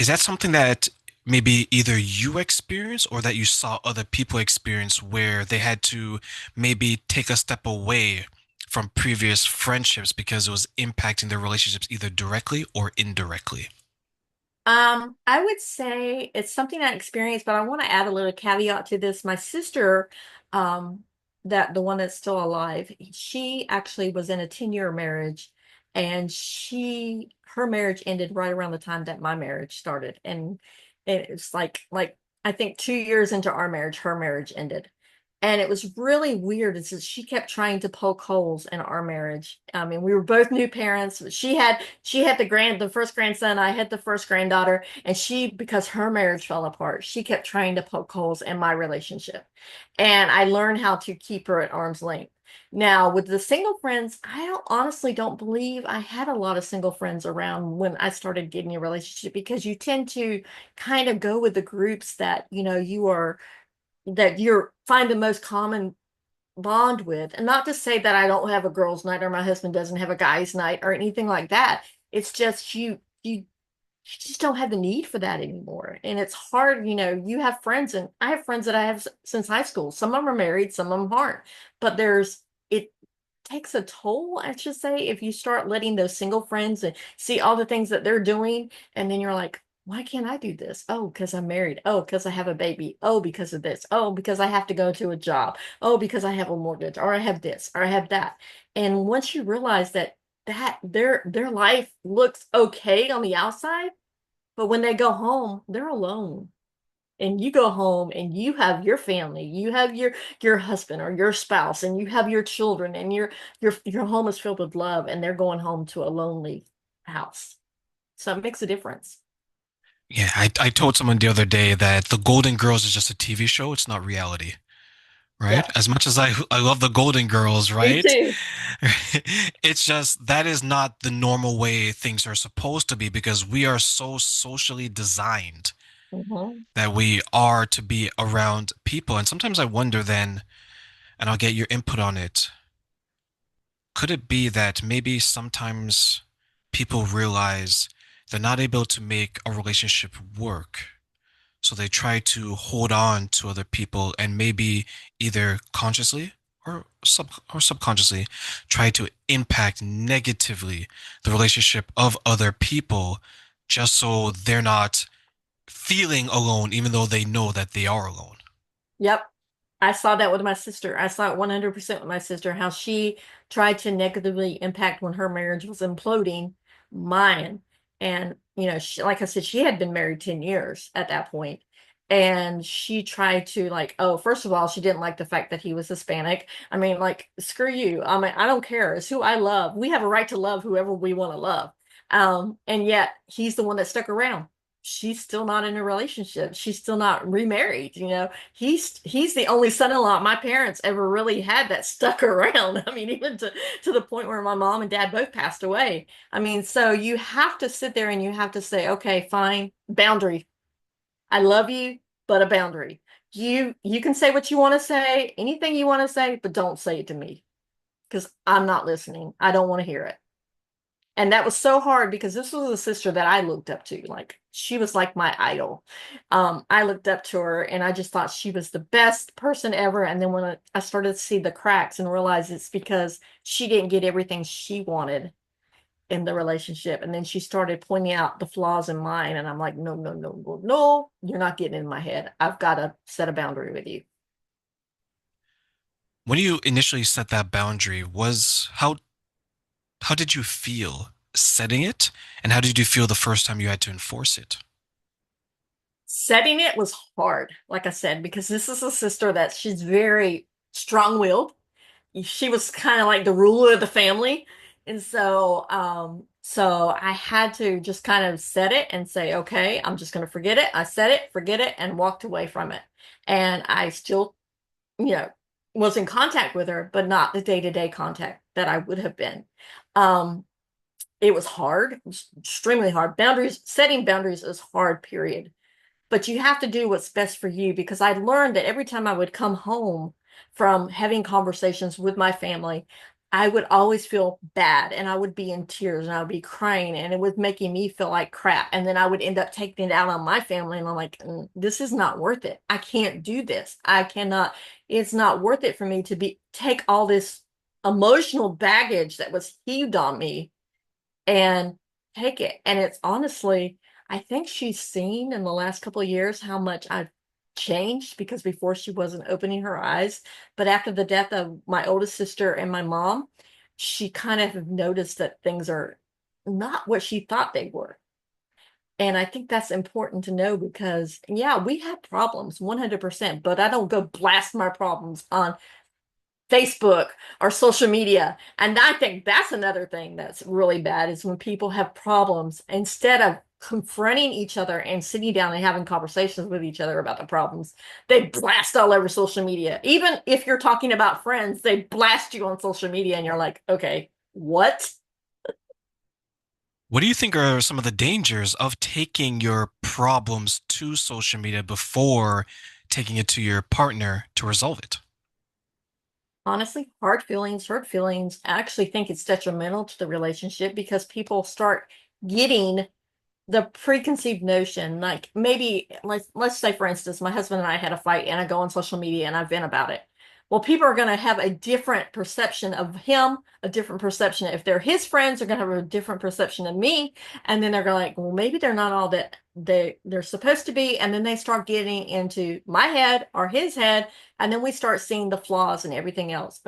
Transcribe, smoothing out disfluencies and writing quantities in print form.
Is that something that maybe either you experience or that you saw other people experience where they had to maybe take a step away from previous friendships because it was impacting their relationships either directly or indirectly? I would say it's something I experienced, but I want to add a little caveat to this. My sister, um, that the one that's still alive, she actually was in a 10-year marriage, and her marriage ended right around the time that my marriage started. And it's like I think 2 years into our marriage, her marriage ended. And it was really weird. It's that she kept trying to poke holes in our marriage. I mean, we were both new parents. She had the first grandson, I had the first granddaughter, and because her marriage fell apart, she kept trying to poke holes in my relationship. And I learned how to keep her at arm's length. Now, with the single friends, honestly don't believe I had a lot of single friends around when I started getting a relationship, because you tend to kind of go with the groups that, you're find the most common bond with. And not to say that I don't have a girls' night or my husband doesn't have a guys' night or anything like that. It's just you just don't have the need for that anymore. And it's hard, you have friends, and I have friends that I have since high school. Some of them are married, some of them aren't. But it takes a toll, I should say, if you start letting those single friends and see all the things that they're doing, and then you're like, why can't I do this? Oh, because I'm married. Oh, because I have a baby. Oh, because of this. Oh, because I have to go to a job. Oh, because I have a mortgage, or I have this, or I have that. And once you realize that their life looks okay on the outside, but when they go home, they're alone. And you go home and you have your family, you have your husband or your spouse, and you have your children, and your home is filled with love, and they're going home to a lonely house. So it makes a difference. Yeah, I told someone the other day that The Golden Girls is just a TV show, it's not reality, right? Yep. As much as I love The Golden Girls, Me right? too. It's just that is not the normal way things are supposed to be because we are so socially designed Hmm. that we are to be around people. And sometimes I wonder then, and I'll get your input on it, could it be that maybe sometimes people realize they're not able to make a relationship work? So they try to hold on to other people and maybe either consciously or subconsciously try to impact negatively the relationship of other people just so they're not feeling alone even though they know that they are alone. Yep. I saw that with my sister. I saw it 100% with my sister, how she tried to negatively impact when her marriage was imploding mine. And, like I said, she had been married 10 years at that point. And she tried to, like, oh, first of all, she didn't like the fact that he was Hispanic. I mean, like, screw you. I mean, I don't care. It's who I love. We have a right to love whoever we want to love. And yet he's the one that stuck around. She's still not in a relationship. She's still not remarried. He's the only son-in-law my parents ever really had that stuck around. I mean, even to the point where my mom and dad both passed away. I mean, so you have to sit there and you have to say, okay, fine, boundary. I love you, but a boundary. You can say what you want to say, anything you want to say, but don't say it to me, because I'm not listening. I don't want to hear it. And that was so hard because this was a sister that I looked up to. Like, she was like my idol. I looked up to her and I just thought she was the best person ever. And then when I started to see the cracks and realize it's because she didn't get everything she wanted in the relationship. And then she started pointing out the flaws in mine. And I'm like, no, no, no, no, no, you're not getting in my head. I've got to set a boundary with you. When you initially set that boundary, was how did you feel setting it and how did you feel the first time you had to enforce it? Setting it was hard, like I said, because this is a sister that she's very strong-willed. She was kind of like the ruler of the family. And so I had to just kind of set it and say, okay, I'm just going to forget it. I said it, forget it, and walked away from it. And I still, you know, was in contact with her, but not the day-to-day contact that I would have been. Um, it was hard, it was extremely hard. Setting boundaries is hard, period. But you have to do what's best for you, because I learned that every time I would come home from having conversations with my family, I would always feel bad and I would be in tears and I would be crying and it was making me feel like crap. And then I would end up taking it out on my family and I'm like, this is not worth it. I can't do this. I cannot, it's not worth it for me to take all this emotional baggage that was heaved on me and take it. And it's honestly, I think she's seen in the last couple of years how much I've changed because before she wasn't opening her eyes. But after the death of my oldest sister and my mom, she kind of noticed that things are not what she thought they were. And I think that's important to know because, yeah, we have problems 100%, but I don't go blast my problems on Facebook or social media. And I think that's another thing that's really bad is when people have problems, instead of confronting each other and sitting down and having conversations with each other about the problems, they blast all over social media. Even if you're talking about friends, they blast you on social media and you're like, okay, what? What do you think are some of the dangers of taking your problems to social media before taking it to your partner to resolve it? Honestly, hard feelings, hurt feelings. I actually think it's detrimental to the relationship because people start getting the preconceived notion, like maybe let's say for instance, my husband and I had a fight and I go on social media and I vent about it. Well, people are going to have a different perception of him, a different perception. If they're his friends, they're going to have a different perception of me. And then they're going to like, well, maybe they're not all that they're supposed to be. And then they start getting into my head or his head. And then we start seeing the flaws and everything else.